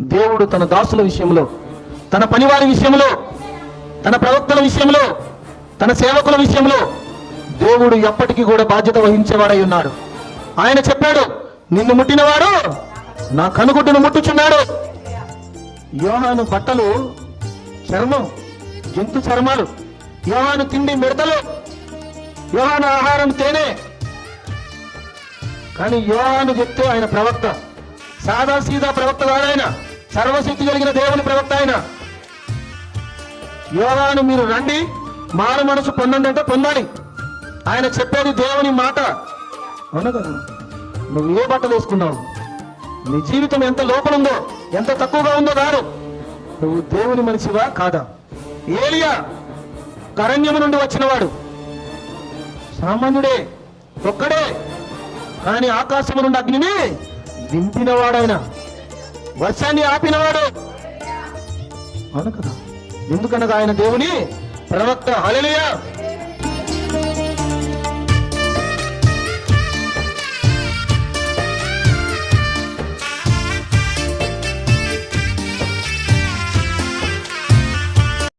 దేవుడు తన దాసుల విషయంలో, తన పనివారి విషయంలో, తన ప్రవక్తల విషయంలో, తన సేవకుల విషయంలో దేవుడు ఎప్పటికీ కూడా బాధ్యత వహించేవాడై ఉన్నాడు. ఆయన చెప్పాడు, నిన్ను ముట్టినవాడు నా కనుగుడ్డును ముట్టుచున్నాడు. యోహాను బట్టలు చర్మం, జంతు చర్మాలు. యోహాను తిండి మిడతలు. యోహాను ఆహారం తేనె. కానీ యోహాను చెప్తే ఆయన ప్రవక్త, సాదా సీదా ప్రవక్త కాదు ఆయన, సర్వశక్తి కలిగిన దేవుని ప్రవక్త ఆయన. యోహాను మీరు రండి, మారు మనసు పొందండి అంటే పొందాలి. ఆయన చెప్పేది దేవుని మాట. అవును కదా? నువ్వు ఏ బట్టలు వేసుకున్నావు? నీ జీవితం ఎంత లోపలుందో, ఎంత తక్కువగా ఉందో కాదు. నువ్వు దేవుని మనిషివా కాదా? ఏలియా అరణ్యము నుండి వచ్చినవాడు, సామాన్యుడే, ఒక్కడే. కానీ ఆకాశము నుండి అగ్నిని దింపినవాడాయన, వర్షాన్ని ఆపినవాడు. అవును కదా? ఎందుకనగా ఆయన దేవుని ప్రవక్త. హల్లెలూయా.